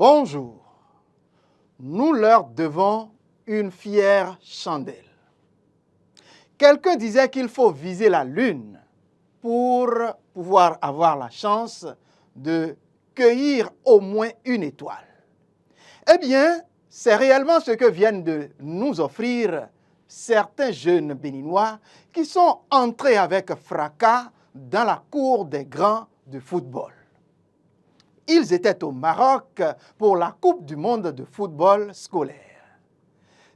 Bonjour, nous leur devons une fière chandelle. Quelqu'un disait qu'il faut viser la lune pour pouvoir avoir la chance de cueillir au moins une étoile. Eh bien, c'est réellement ce que viennent de nous offrir certains jeunes béninois qui sont entrés avec fracas dans la cour des grands de football. Ils étaient au Maroc pour la Coupe du monde de football scolaire.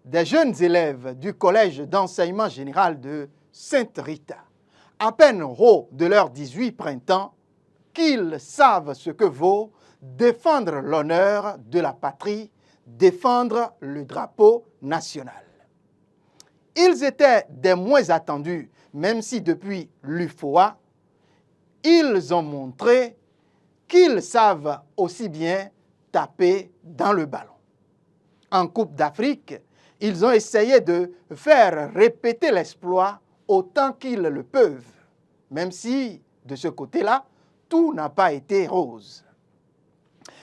Des jeunes élèves du collège d'enseignement général de Sainte-Rita, à peine hauts de leurs 18 printemps, qu'ils savent ce que vaut défendre l'honneur de la patrie, défendre le drapeau national. Ils étaient des moins attendus, même si depuis l'UFOA, ils ont montré qu'ils savent aussi bien taper dans le ballon. En Coupe d'Afrique, ils ont essayé de faire répéter l'exploit autant qu'ils le peuvent, même si, de ce côté-là, tout n'a pas été rose.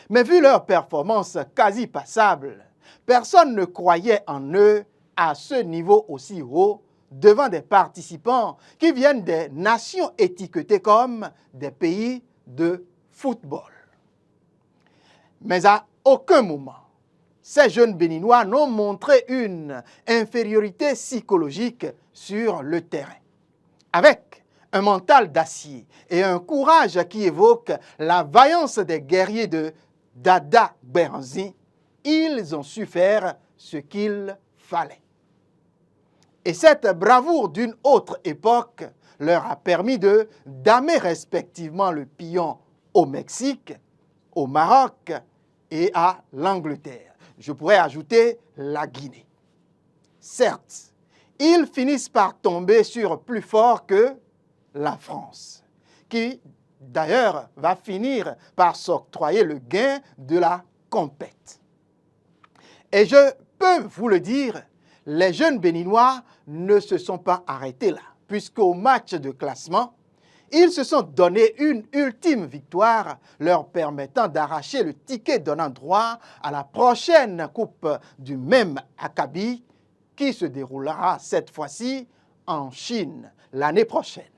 Mais vu leur performance quasi passable, personne ne croyait en eux à ce niveau aussi haut devant des participants qui viennent des nations étiquetées comme des pays de football. Mais à aucun moment, ces jeunes Béninois n'ont montré une infériorité psychologique sur le terrain. Avec un mental d'acier et un courage qui évoque la vaillance des guerriers de Dada Beranzi, ils ont su faire ce qu'il fallait. Et cette bravoure d'une autre époque leur a permis de damer respectivement le pion au Mexique, au Maroc et à l'Angleterre. Je pourrais ajouter la Guinée. Certes, ils finissent par tomber sur plus fort que la France, qui d'ailleurs va finir par s'octroyer le gain de la compète. Et je peux vous le dire, les jeunes Béninois ne se sont pas arrêtés là, puisqu'au match de classement, ils se sont donné une ultime victoire, leur permettant d'arracher le ticket donnant droit à la prochaine Coupe du même acabit qui se déroulera cette fois-ci en Chine l'année prochaine.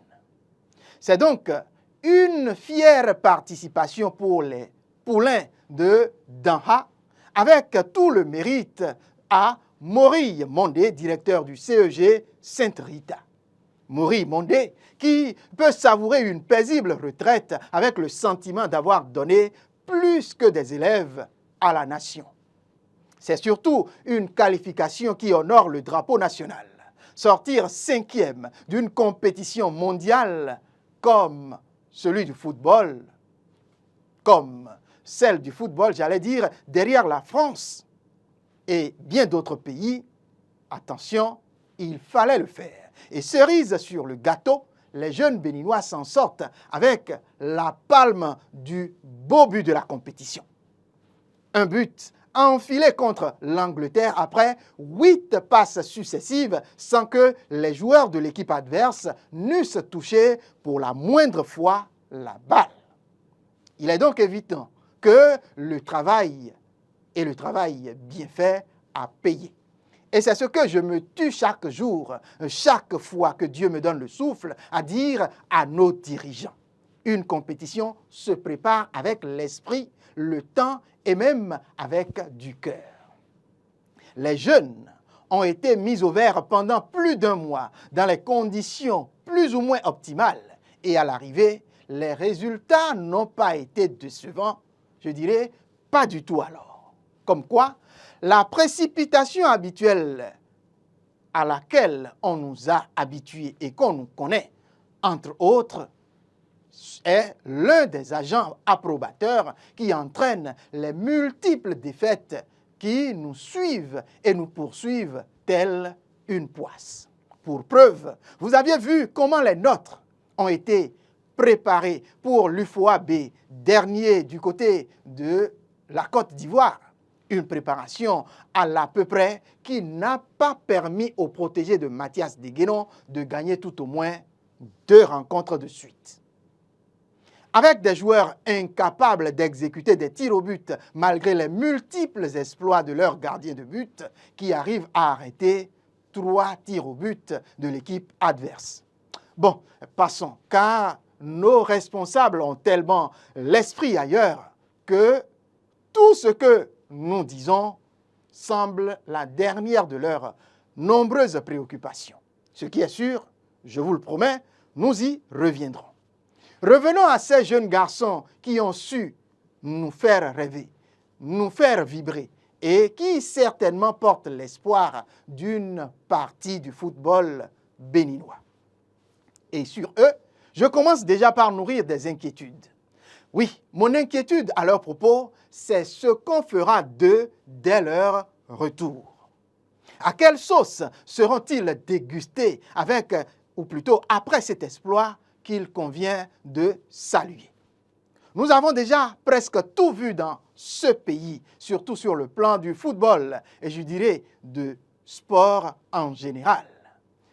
C'est donc une fière participation pour les poulains de Danha, avec tout le mérite à Maury Mondé, directeur du CEG Sainte-Rita. Maury Mondé, qui peut savourer une paisible retraite avec le sentiment d'avoir donné plus que des élèves à la nation. C'est surtout une qualification qui honore le drapeau national. Sortir 5e d'une compétition mondiale comme celui du football, comme celle du football, j'allais dire, derrière la France et bien d'autres pays, attention, il fallait le faire. Et cerise sur le gâteau, les jeunes Béninois s'en sortent avec la palme du beau but de la compétition. Un but enfilé contre l'Angleterre après 8 passes successives sans que les joueurs de l'équipe adverse n'eussent touché pour la moindre fois la balle. Il est donc évident que le travail bien fait a payé. Et c'est ce que je me tue chaque jour, chaque fois que Dieu me donne le souffle, à dire à nos dirigeants. Une compétition se prépare avec l'esprit, le temps et même avec du cœur. Les jeunes ont été mis au vert pendant plus d'un mois dans les conditions plus ou moins optimales. Et à l'arrivée, les résultats n'ont pas été décevants, je dirais pas du tout alors. Comme quoi, la précipitation habituelle à laquelle on nous a habitués et qu'on nous connaît, entre autres, est l'un des agents approbateurs qui entraîne les multiples défaites qui nous suivent et nous poursuivent telle une poisse. Pour preuve, vous aviez vu comment les nôtres ont été préparés pour l'UFOA B, dernier du côté de la Côte d'Ivoire. Une préparation à l'à peu près qui n'a pas permis aux protégés de Mathias Deguenon de gagner tout au moins 2 rencontres de suite. avec des joueurs incapables d'exécuter des tirs au but malgré les multiples exploits de leurs gardiens de but qui arrivent à arrêter 3 tirs au but de l'équipe adverse. Bon, passons, car nos responsables ont tellement l'esprit ailleurs que tout ce que nous disons semble la dernière de leurs nombreuses préoccupations. Ce qui est sûr, je vous le promets, nous y reviendrons. Revenons à ces jeunes garçons qui ont su nous faire rêver, nous faire vibrer et qui certainement portent l'espoir d'une partie du football béninois. Et sur eux, je commence déjà par nourrir des inquiétudes. Oui, mon inquiétude à leur propos, c'est ce qu'on fera d'eux dès leur retour. À quelle sauce seront-ils dégustés avec, ou plutôt après cet exploit qu'il convient de saluer? Nous avons déjà presque tout vu dans ce pays, surtout sur le plan du football et je dirais de sport en général.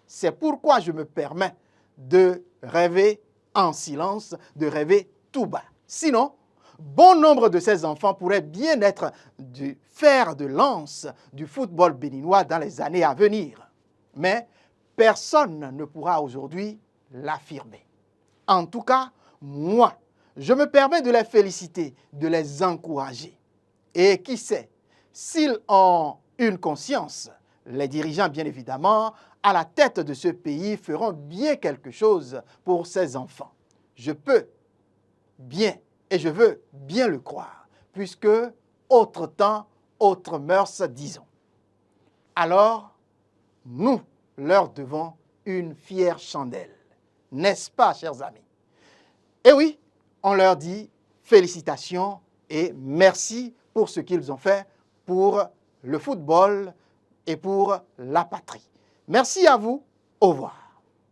C'est pourquoi je me permets de rêver en silence, de rêver tout bas. Sinon, bon nombre de ces enfants pourraient bien être du fer de lance du football béninois dans les années à venir. Mais personne ne pourra aujourd'hui l'affirmer. En tout cas, moi, je me permets de les féliciter, de les encourager. Et qui sait, s'ils ont une conscience, les dirigeants, bien évidemment, à la tête de ce pays feront bien quelque chose pour ces enfants. Je peux bien et je veux bien le croire, puisque autre temps, autre mœurs, disons. Alors, nous leur devons une fière chandelle. N'est-ce pas, chers amis? Et oui, on leur dit félicitations et merci pour ce qu'ils ont fait pour le football et pour la patrie. Merci à vous, au revoir.